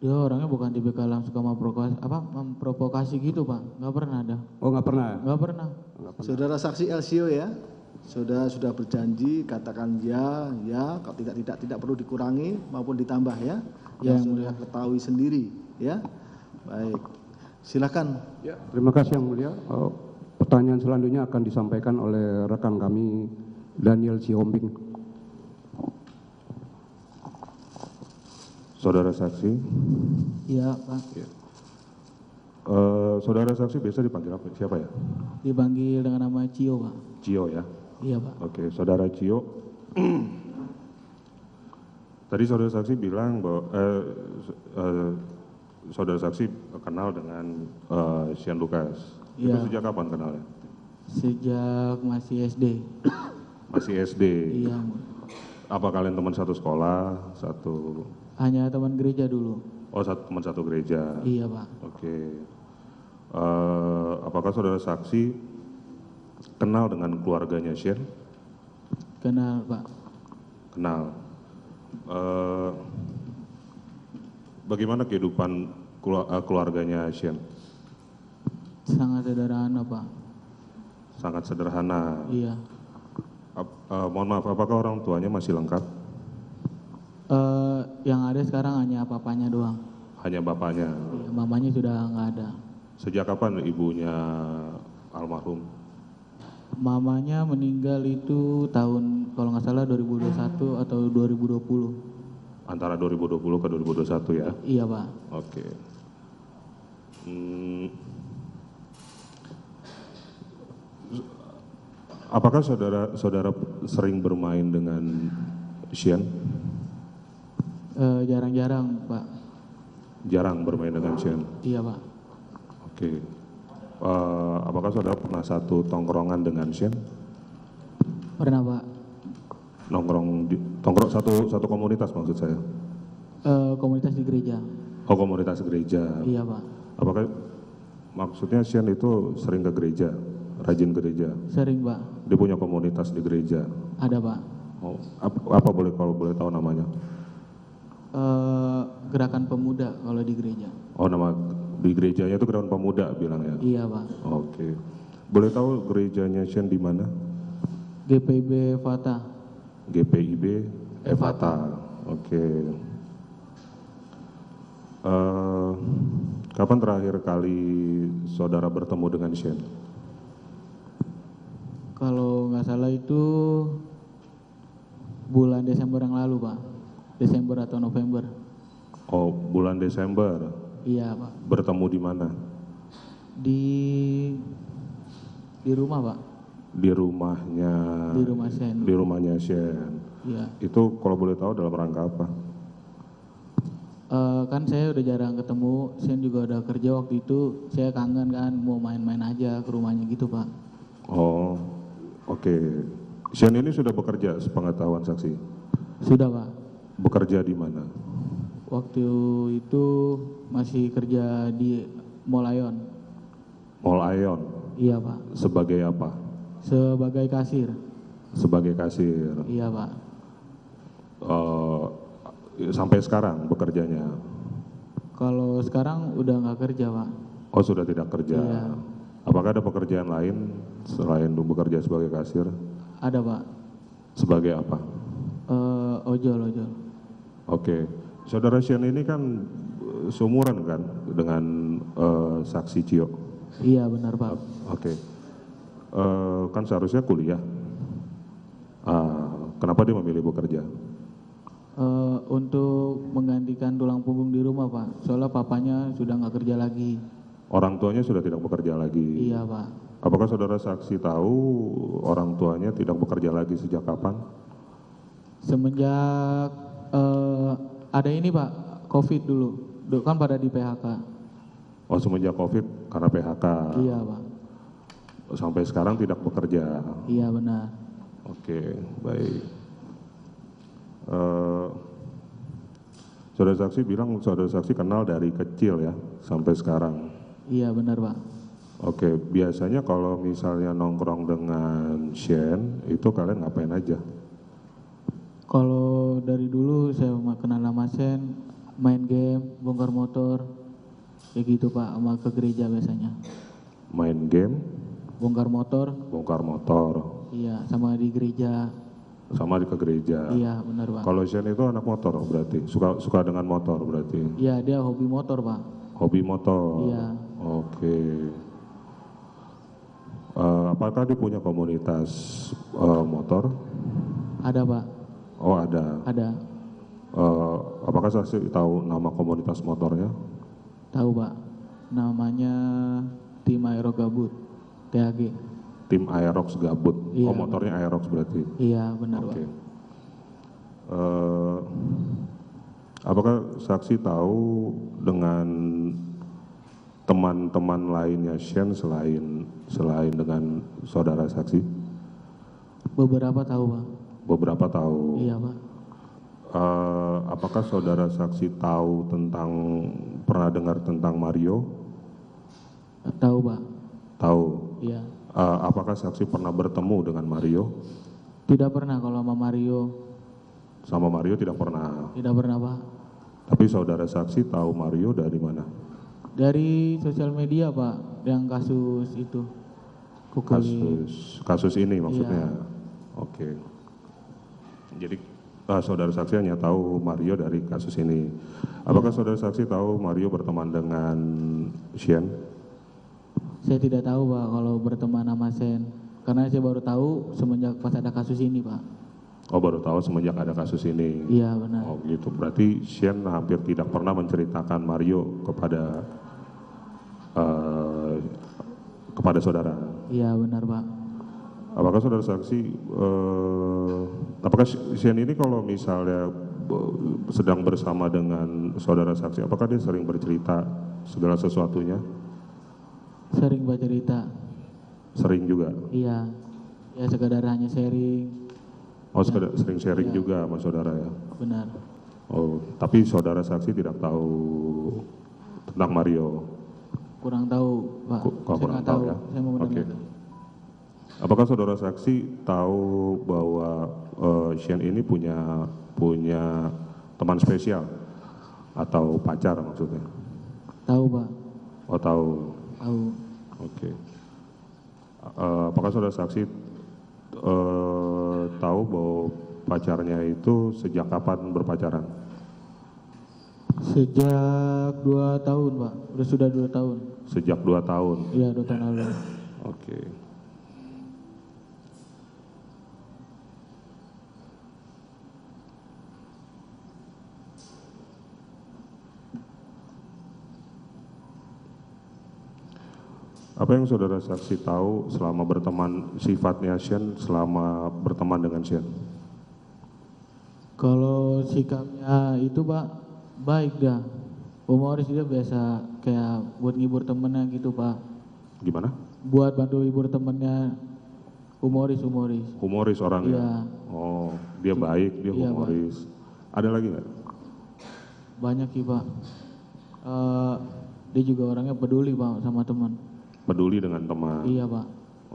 Dia orangnya bukan tipikal yang suka memprovokasi gitu Pak, nggak pernah ada. Oh, nggak pernah? Nggak pernah. Saudara saksi LCO ya, saudara sudah berjanji katakan ya, kalau tidak perlu dikurangi maupun ditambah ya, Ya, yang saudara ketahui sendiri ya. Baik, silakan. Ya, terima kasih yang mulia. Pertanyaan selanjutnya akan disampaikan oleh rekan kami Daniel Sihombing. Saudara saksi. Iya Pak. Ya. Saudara saksi biasa dipanggil apa? Siapa ya? Dipanggil dengan nama Cio Pak. Cio ya. Iya Pak. Oke, saudara Cio. Tadi saudara saksi bilang bahwa saudara saksi kenal dengan Shane Lucas. Itu Iya. sejak kapan kenalnya? Sejak masih SD. Masih SD. Iya. Apa kalian teman satu sekolah, satu? Hanya teman gereja dulu. Oh, teman satu gereja. Iya Pak. Oke. Apakah saudara saksi kenal dengan keluarganya Shane? Kenal Pak. Kenal. Bagaimana kehidupan keluarganya Shane? Sangat sederhana Pak. Sangat sederhana. Iya. Mohon maaf, apakah orang tuanya masih lengkap? Yang ada sekarang hanya papanya doang. Hanya bapaknya. Iya, mamanya sudah nggak ada. Sejak kapan ibunya almarhum? Mamanya meninggal itu tahun kalau nggak salah 2021 atau 2020. Antara 2020 ke 2021 ya? Iya Pak. Oke. Apakah saudara sering bermain dengan Shane? Jarang-jarang Pak. Jarang bermain dengan Shane? Iya Pak. Oke. Apakah saudara pernah satu tongkrongan dengan Shane? Pernah Pak. Nongkrong satu komunitas maksud saya? Komunitas di gereja. Oh, komunitas gereja. Iya Pak. Apakah maksudnya Shane itu sering ke gereja, rajin gereja? Sering Pak. Dia punya komunitas di gereja? Ada Pak. Oh, apa kalau boleh tahu namanya? Gerakan pemuda kalau di gereja. Oh, nama di gerejanya itu Gerakan Pemuda bilangnya? Iya Pak. Oke. Boleh tahu gerejanya Shane di mana? GPIB Fata. GPIB Evata. Oke. Kapan terakhir kali saudara bertemu dengan Shane? Kalau nggak salah itu bulan Desember yang lalu Pak. Desember atau November. Oh, bulan Desember. Iya Pak. Bertemu di mana? Di rumah Pak. Di rumahnya. Di rumah Shane. Di rumahnya Shane. Iya. Itu kalau boleh tahu dalam rangka apa? Kan saya udah jarang ketemu. Shane juga udah kerja waktu itu. Saya kangen kan mau main-main aja ke rumahnya gitu Pak. Oh, oke. Shane ini sudah bekerja sepengetahuan saksi? Sudah Pak. Bekerja di mana? Waktu itu masih kerja di Mall Aeon. Mall Aeon. Iya Pak. Sebagai apa? Sebagai kasir. Sebagai kasir. Iya Pak. Sampai sekarang bekerjanya? Kalau sekarang udah nggak kerja Pak. Oh, sudah tidak kerja. Iya. Apakah ada pekerjaan lain selain bekerja sebagai kasir? Ada Pak. Sebagai apa? Ojol. Oke. Saudara Shane ini kan seumuran kan dengan saksi Cio? Iya benar Pak. Oke. Kan seharusnya kuliah. Kenapa dia memilih bekerja? Untuk menggantikan tulang punggung di rumah Pak. Soalnya papanya sudah nggak kerja lagi. Orang tuanya sudah tidak bekerja lagi? Iya Pak. Apakah saudara saksi tahu orang tuanya tidak bekerja lagi sejak kapan? Semenjak ada ini Pak, COVID dulu. Kan pada di PHK. Oh, semenjak COVID karena PHK? Iya Pak. Sampai sekarang tidak bekerja? Iya benar. Oke, baik. Saudara saksi bilang saudara saksi kenal dari kecil ya, sampai sekarang? Iya benar Pak. Oke, biasanya kalau misalnya nongkrong dengan Shane, itu kalian ngapain aja? Kalau dari dulu saya kenal sama Shane, main game, bongkar motor, kayak gitu Pak, sama ke gereja biasanya. Main game, Bongkar motor, bongkar motor, iya, sama di gereja, sama ke gereja. iya benar Pak. Kalau Shane itu anak motor berarti, suka dengan motor berarti. Iya, dia hobi motor Pak. Hobi motor. Iya. Oke. Apakah dia punya komunitas motor? Ada Pak, Oh ada. ada. Apakah saksi tahu nama komunitas motornya? Tahu Pak, namanya Tim Aero Gabut, TAG. Tim Aerox Gabut. Iya, Oh motornya Aerox berarti. Iya benar Oke. Pak. Apakah saksi tahu dengan teman-teman lainnya Shane selain dengan saudara saksi? Beberapa tahu Pak. Beberapa tahu. Iya Pak. Apakah saudara saksi tahu pernah dengar tentang Mario? Tahu Pak. Tahu. Iya. Apakah saksi pernah bertemu dengan Mario? Tidak pernah kalau sama Mario. Sama Mario tidak pernah. Tidak pernah Pak. Tapi saudara saksi tahu Mario dari mana? Dari sosial media Pak, yang kasus itu. Pukuli. Kasus ini maksudnya. Iya. Oke. Jadi saudara saksi hanya tahu Mario dari kasus ini. Apakah saudara saksi tahu Mario berteman dengan Shane? Saya tidak tahu Pak kalau berteman sama Sen. Karena saya baru tahu semenjak pas ada kasus ini Pak. Oh baru tahu semenjak ada kasus ini. Iya benar. Oh gitu. Berarti Shane hampir tidak pernah menceritakan Mario kepada saudara. Iya benar Pak. Apakah saudara saksi, apakah Shane ini kalau misalnya sedang bersama dengan saudara saksi, apakah dia sering bercerita segala sesuatunya? Sering bercerita. Sering juga. Iya. Ya sekadar hanya sharing. Oh sering sharing Iya. juga sama saudara ya. Benar. Oh tapi saudara saksi tidak tahu tentang Mario. Kurang tahu Pak. Kok Saya kurang nggak tahu ya? Saya mau Oke. mendengar. Apakah saudara saksi tahu bahwa Shane ini punya teman spesial atau pacar maksudnya? Tahu Pak. Oh tahu. Tahu. Oke. Apakah saudara saksi tahu bahwa pacarnya itu sejak kapan berpacaran? Sejak 2 tahun Pak. Sudah 2 tahun. Sejak 2 tahun. Iya 2 tahun lalu. Oke. Apa yang saudara saksi tahu selama berteman sifatnya Shane selama berteman dengan Shane? Kalau sikapnya itu Pak baik dah. Humoris dia biasa kayak buat ngibur temennya gitu Pak. Gimana? Buat bantu hibur temennya humoris. Humoris orangnya. Iya. Oh, dia baik, dia Iya, Pak. humoris. Ada lagi nggak? Banyak sih Pak. Dia juga orangnya peduli Pak sama teman. Peduli dengan teman. Iya Pak.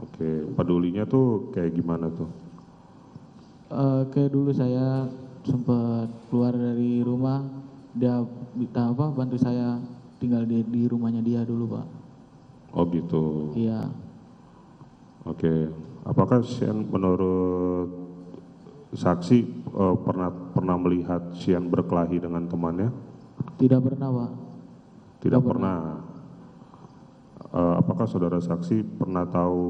Oke, pedulinya tuh kayak gimana tuh? Kayak dulu saya sempat keluar dari rumah, dia minta bantu saya tinggal di rumahnya dia dulu Pak. Oh gitu. Iya. Oke. Apakah Shane menurut saksi pernah melihat Shane berkelahi dengan temannya? Tidak pernah Pak. Tidak pernah. Apakah saudara saksi pernah tahu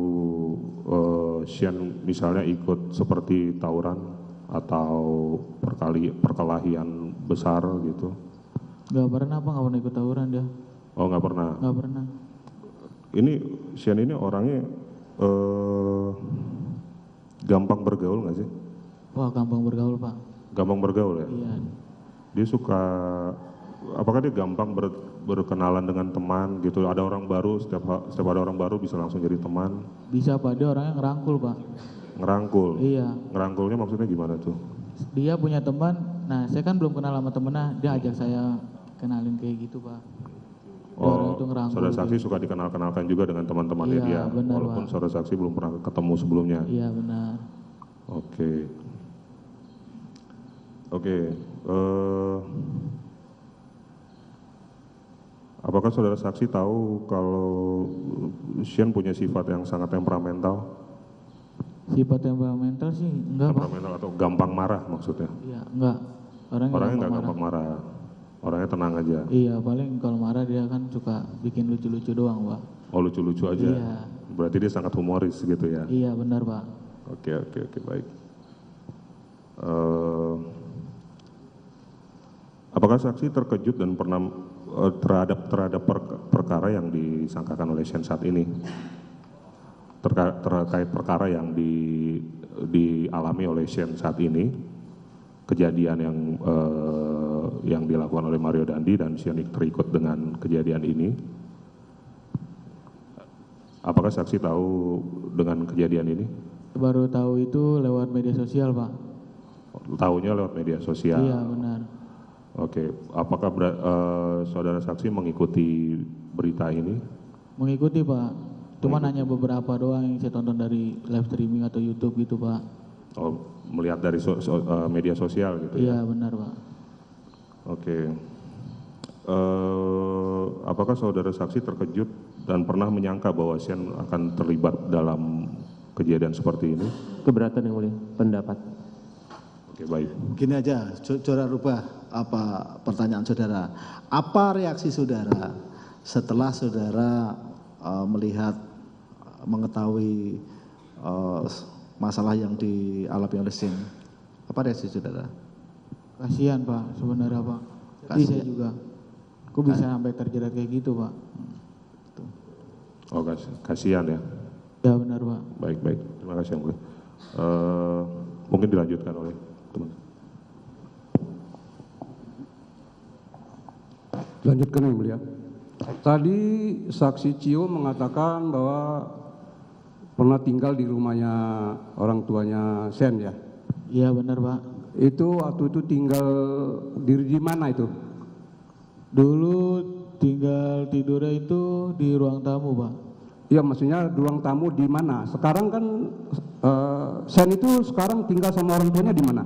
Shane misalnya ikut seperti tawuran atau perkelahian besar gitu? Gak pernah Pak, gak pernah ikut tawuran dia. Oh nggak pernah. Gak pernah. Ini Shane ini orangnya gampang bergaul nggak sih? Wah gampang bergaul Pak. Gampang bergaul ya? Iya. Dia suka, apakah dia gampang berkenalan dengan teman gitu? Ada orang baru, setiap ada orang baru bisa langsung jadi teman? Bisa Pak, dia orangnya ngerangkul Pak. Ngerangkul? Iya. Ngerangkulnya maksudnya gimana tuh? Dia punya teman, nah saya kan belum kenal sama temennya, dia ajak saya kenalin kayak gitu Pak. Dia orang itu ngerangkul. Saudara saksi gitu. suka dikenal-kenalkan juga dengan teman-temannya Iya, dia, benar, walaupun Pak. saudara saksi belum pernah ketemu sebelumnya. Iya benar. Oke. Oke. Apakah saudara saksi tahu kalau Shane punya sifat yang sangat temperamental? Sifat temperamental sih enggak Pak. Temperamental atau gampang marah maksudnya? Iya, enggak. Orangnya nggak gampang marah. Orangnya tenang aja. Iya, paling kalau marah dia kan suka bikin lucu-lucu doang, Pak. Oh, lucu-lucu aja. Iya. Berarti dia sangat humoris gitu ya. Iya, benar, Pak. Oke, baik. Apakah saksi terkejut dan pernah terhadap perkara yang disangkakan oleh Shane saat ini? Terkait perkara yang dialami oleh Shane saat ini, kejadian yang dilakukan oleh Mario Dandi dan Shane terikut dengan kejadian ini. Apakah saksi tahu dengan kejadian ini? Baru tahu itu lewat media sosial, Pak. Tahunya lewat media sosial. Iya, benar. Oke, apakah saudara saksi mengikuti berita ini? Mengikuti, Pak. Cuman hanya beberapa doang yang saya tonton dari live streaming atau YouTube gitu, Pak. Oh, melihat dari media sosial gitu ya? Iya, benar, Pak. Oke. Apakah saudara saksi terkejut dan pernah menyangka bahwa Shane akan terlibat dalam kejadian seperti ini? Keberatan yang mulia, pendapat. Oke, baik. Gini aja, saudara rubah apa pertanyaan saudara. Apa reaksi saudara setelah saudara melihat, mengetahui masalah yang dialami oleh Shane? Apa reaksi saudara? Kasihan, Pak, sebenarnya, Pak. Sedih saya juga. Kok bisa sampai terjerat kayak gitu, Pak? Oh, kasihan ya. Ya, benar, Pak. Baik. Terima kasih yang mulia. Mungkin dilanjutkan oleh teman. Lanjutkan yang mulia. Tadi saksi Cio mengatakan bahwa pernah tinggal di rumahnya orang tuanya Shane ya. Iya, benar, Pak. Itu waktu itu tinggal di mana itu? Dulu tinggal tidurnya itu di ruang tamu, Pak. Iya, maksudnya ruang tamu di mana? Sekarang kan Shane itu sekarang tinggal sama orang tuanya di mana?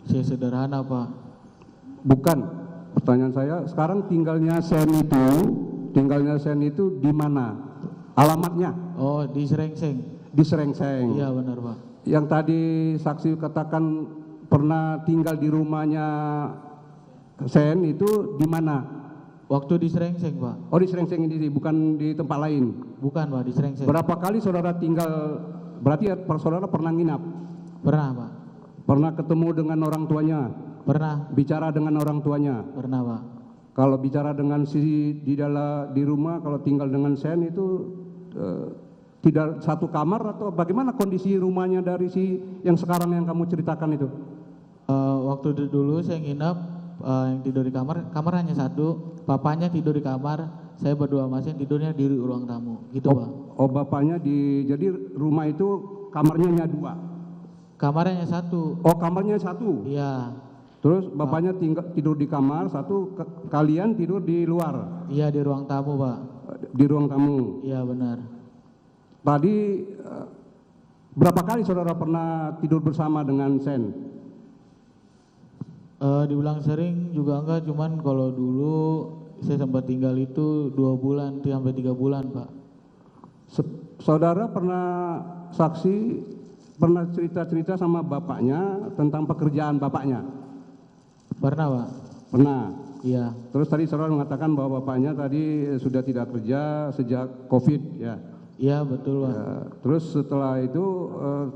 Saya sederhana, Pak. Bukan. Pertanyaan saya, sekarang tinggalnya Shane itu di mana? Alamatnya? Oh, di Serengseng. Di Serengseng. Iya, benar, Pak. Yang tadi saksi katakan pernah tinggal di rumahnya Shane itu di mana? Waktu di Serengseng, Pak. Oh, di Serengseng ini, bukan di tempat lain. Bukan, Pak, di Serengseng. Berapa kali saudara tinggal, berarti saudara pernah nginap? Pernah, Pak. Pernah ketemu dengan orang tuanya? Pernah. Bicara dengan orang tuanya? Pernah, Pak. Kalau bicara dengan di rumah, kalau tinggal dengan Shane itu tidak satu kamar atau bagaimana kondisi rumahnya dari yang sekarang yang kamu ceritakan itu? Waktu dulu saya nginep, yang tidur di kamar hanya satu. Papanya tidur di kamar, saya berdua sama Shane tidurnya di ruang tamu, gitu, Pak. Oh, bapaknya jadi rumah itu kamarnya hanya dua? Kamarnya hanya satu. Oh, kamarnya satu? Iya. Terus bapaknya tidur di kamar satu, kalian tidur di luar? Iya, di ruang tamu, Pak. Di ruang tamu? Iya, benar. Tadi berapa kali saudara pernah tidur bersama dengan Shane? Dibilang sering juga enggak, cuman kalau dulu saya sempat tinggal itu 2 bulan sampai 3 bulan, Pak. Saudara pernah cerita-cerita sama bapaknya tentang pekerjaan bapaknya? Pernah, Pak. Pernah. Iya. Terus tadi saudara mengatakan bahwa bapaknya tadi sudah tidak kerja sejak COVID ya? Iya, betul, Pak. Ya, terus setelah itu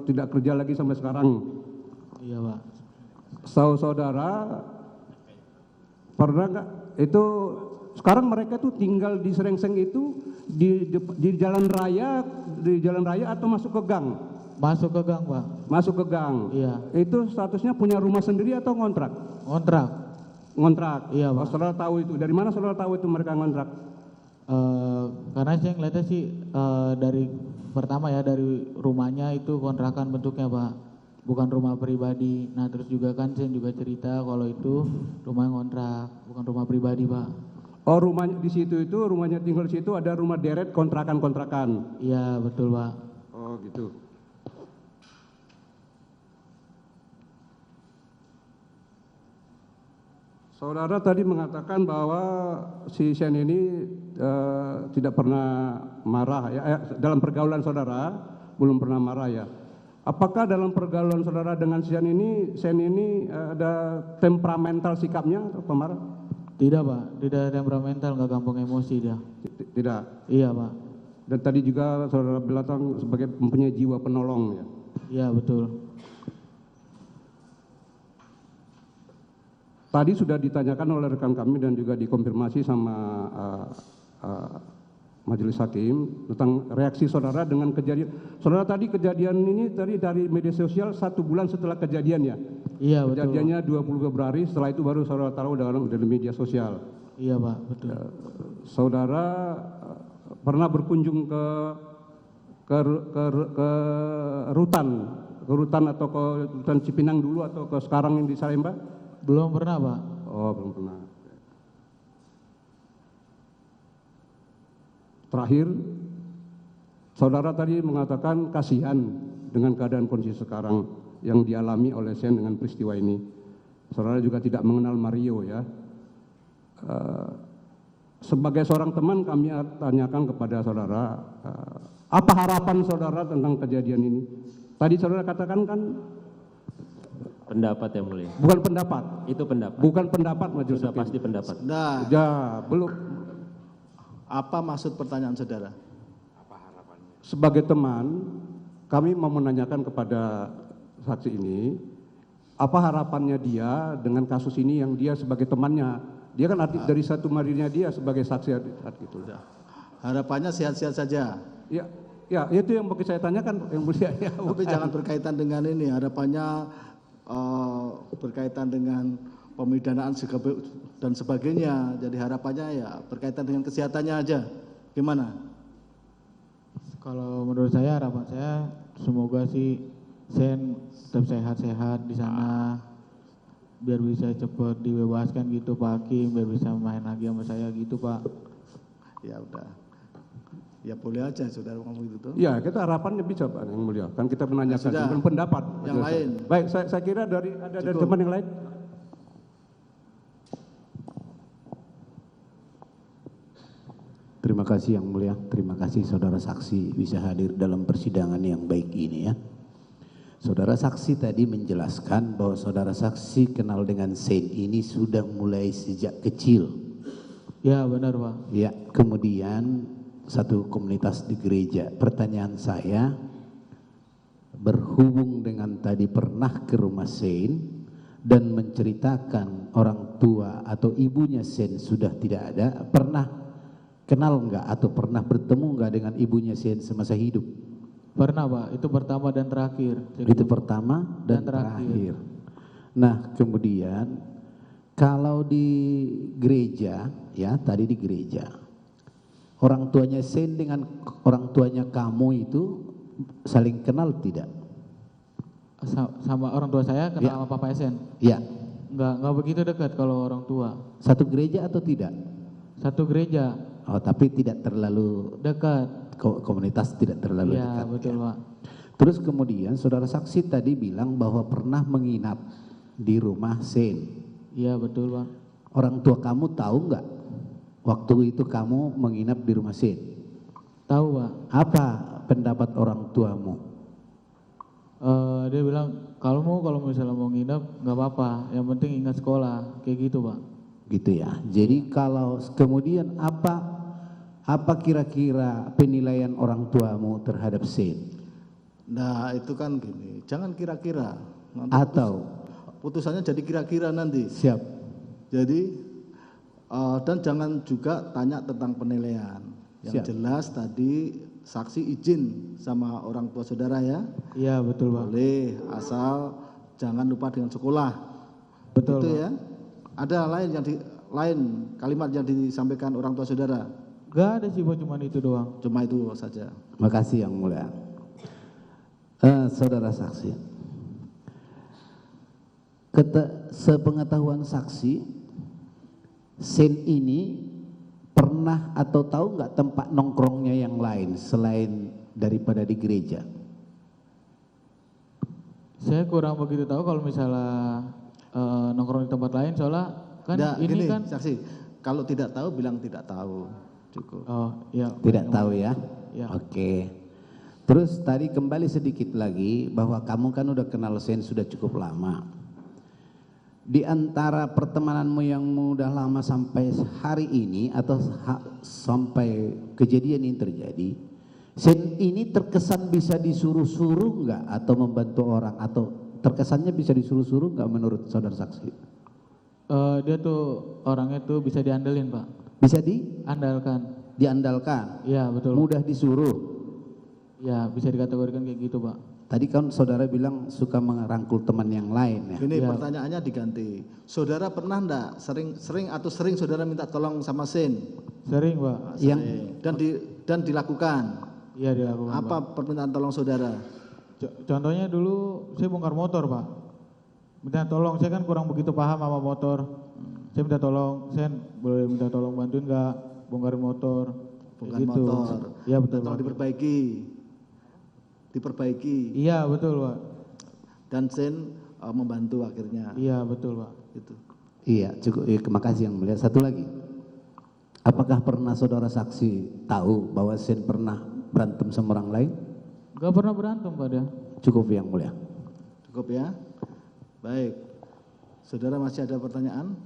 tidak kerja lagi sampai sekarang. Iya, Pak. Saudara pernah nggak itu sekarang mereka tuh tinggal di Serengseng itu di jalan raya atau masuk ke gang? Masuk ke gang, Pak. Masuk ke gang. Iya. Itu statusnya punya rumah sendiri atau ngontrak? Ngontrak. Ngontrak. Iya, Pak. Oh, saudara tahu itu. Dari mana saudara tahu itu mereka ngontrak? Karena saya ngeliatnya sih dari pertama ya, dari rumahnya itu kontrakan bentuknya, Pak. Bukan rumah pribadi. Nah, terus juga kan saya juga cerita kalau itu rumah ngontrak, bukan rumah pribadi, Pak. Oh, rumahnya di situ itu rumahnya tinggal di situ ada rumah deret kontrakan-kontrakan. Iya, betul, Pak. Oh, gitu. Saudara tadi mengatakan bahwa si Shane ini tidak pernah marah ya, dalam pergaulan saudara belum pernah marah ya. Apakah dalam pergaulan saudara dengan Shane ini ada temperamental sikapnya atau pemarah? Tidak Pak, tidak temperamental, nggak gampang emosi dia. Tidak. Iya Pak. Dan tadi juga saudara bilang sebagai mempunyai jiwa penolong ya. Iya betul. Tadi sudah ditanyakan oleh rekan kami dan juga dikonfirmasi sama majelis hakim tentang reaksi saudara dengan kejadian. Saudara tadi kejadian ini tadi dari media sosial 1 bulan setelah kejadian ya? Iya betul. Kejadiannya 20 Februari, setelah itu baru saudara tahu dari media sosial. Iya Pak, betul. Saudara pernah berkunjung ke rutan atau ke rutan Cipinang dulu atau ke sekarang yang di Salemba? Belum pernah Pak. Oh, belum pernah. Terakhir, saudara tadi mengatakan kasihan dengan keadaan kondisi sekarang yang dialami oleh Shane dengan peristiwa ini. Saudara juga tidak mengenal Mario ya. Sebagai seorang teman kami tanyakan kepada saudara, apa harapan saudara tentang kejadian ini? Tadi saudara katakan kan Pendapat yang mulia. bukan pendapat. Itu pendapat. Bukan pendapat majelis Sudah hakim. pasti pendapat. Nah, Ya, belum. apa maksud pertanyaan saudara? Sebagai teman, kami mau menanyakan kepada saksi ini, apa harapannya dia dengan kasus ini yang dia sebagai temannya. Dia kan arti dari satu marinya dia sebagai saksi saat itu. Harapannya sehat-sehat saja. Ya, itu yang bagi saya tanyakan yang mulia ya. Tapi jangan berkaitan dengan ini. Harapannya berkaitan dengan pemidanaan dan sebagainya. Jadi harapannya ya berkaitan dengan kesehatannya aja. Gimana? Kalau menurut saya harapan saya semoga sih Shane tetap sehat-sehat di sana, biar bisa cepat dibebaskan gitu Pak Hakim, biar bisa main lagi sama saya gitu Pak. Ya udah. Ya boleh aja saudara ngomong itu tuh. Ya, kita harapannya bisa Pak yang mulia. Kan kita menanyakan sudah. bukan pendapat. Yang lain. Baik, saya kira dari teman yang lain. Terima kasih yang mulia, terima kasih saudara saksi bisa hadir dalam persidangan yang baik ini ya. Saudara saksi tadi menjelaskan bahwa saudara saksi kenal dengan Shane ini sudah mulai sejak kecil. Ya benar Pak. Ya, kemudian satu komunitas di gereja. Pertanyaan saya, berhubung dengan tadi pernah ke rumah Shane dan menceritakan orang tua atau ibunya Shane sudah tidak ada, pernah kenal enggak atau pernah bertemu enggak dengan ibunya Shane semasa hidup? Pernah Pak, itu pertama dan terakhir. Itu pertama dan terakhir. Nah, kemudian kalau di gereja, ya tadi di gereja, orang tuanya Shane dengan orang tuanya kamu itu saling kenal tidak? Sama orang tua saya kenal Ya. sama Papa Shane. Ya, Enggak begitu dekat kalau orang tua. satu gereja atau tidak? Satu gereja Oh, tapi tidak terlalu dekat. komunitas tidak terlalu Ya dekat. betul Pak. Terus kemudian saudara saksi tadi bilang bahwa pernah menginap di rumah Shane. Iya betul Pak. Orang tua kamu tahu nggak waktu itu kamu menginap di rumah Shane? Tahu Pak. Apa pendapat orang tuamu? Dia bilang kalau misalnya mau nginep nggak apa-apa, yang penting ingat sekolah, kayak gitu Pak. Gitu ya. Jadi kalau kemudian apa kira-kira penilaian orang tuamu terhadap Shane? Nah itu kan gini, jangan kira-kira. Nanti Atau putusannya jadi kira-kira nanti. siap? Jadi dan jangan juga tanya tentang penilaian. Yang Siap. jelas tadi saksi izin sama orang tua saudara ya. Iya betul Pak. Boleh asal jangan lupa dengan sekolah. Betul Itu Pak. ya. Ada lain kalimat yang disampaikan orang tua saudara. Gak ada sih Pak, cuma itu doang. Cuma itu saja. Makasih yang mulia. Saudara saksi, sepengetahuan saksi, Shane ini pernah atau tahu nggak tempat nongkrongnya yang lain selain daripada di gereja? Saya kurang begitu tahu kalau misalnya nongkrong di tempat lain, soalnya Kan Nggak, ini gini, kan saksi, kalau tidak tahu bilang tidak tahu. Cukup. oh ya. Tidak tahu ya? Ya. Oke. Terus tadi kembali sedikit lagi bahwa kamu kan udah kenal Sen sudah cukup lama. Di antara pertemananmu yang udah lama sampai hari ini atau sampai kejadian ini terjadi, Sen ini terkesan bisa disuruh-suruh nggak atau membantu orang atau terkesannya bisa disuruh-suruh nggak menurut saudara saksi? Dia tuh orangnya tuh bisa diandelin Pak. Bisa Andalkan. diandalkan, Iya betul. mudah disuruh. Ya bisa dikategorikan kayak gitu Pak. Tadi kan saudara bilang suka merangkul teman yang lain ya. Ini Ya. pertanyaannya diganti. Saudara pernah enggak sering saudara minta tolong sama Sen? Sering Pak. Yang Dan dilakukan. Iya dilakukan Pak. Apa permintaan tolong saudara? Contohnya dulu saya bongkar motor Pak. Minta tolong, saya kan kurang begitu paham sama motor. Saya minta tolong, Sen boleh minta tolong bantuin nggak bongkarin motor? Bukan Kayak gitu. motor. Iya betul Tolong Pak. diperbaiki. Iya betul Pak. Dan Sen membantu akhirnya. Iya betul Pak. Gitu. Iya, cukup. Terima kasih yang mulia. Satu lagi. Apakah pernah saudara saksi tahu bahwa Sen pernah berantem sama orang lain? Gak pernah berantem Pak dia. Cukup yang mulia. Cukup ya? Baik. Saudara masih ada pertanyaan?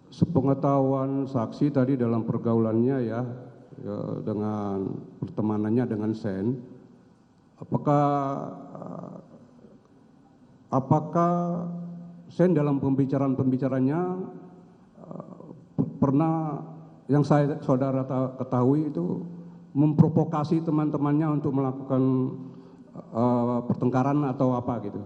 Sepengetahuan saksi tadi dalam pergaulannya ya dengan pertemanannya dengan Sen, apakah Sen dalam pembicaranya pernah yang saudara ketahui itu memprovokasi teman-temannya untuk melakukan pertengkaran atau apa gitu?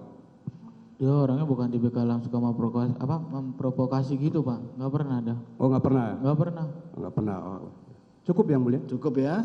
Dia orangnya bukan tipikal yang suka memprovokasi gitu Pak. Nggak pernah ada. Oh nggak pernah? Nggak pernah. Nggak pernah. Oh. Cukup yang mulia. Cukup ya?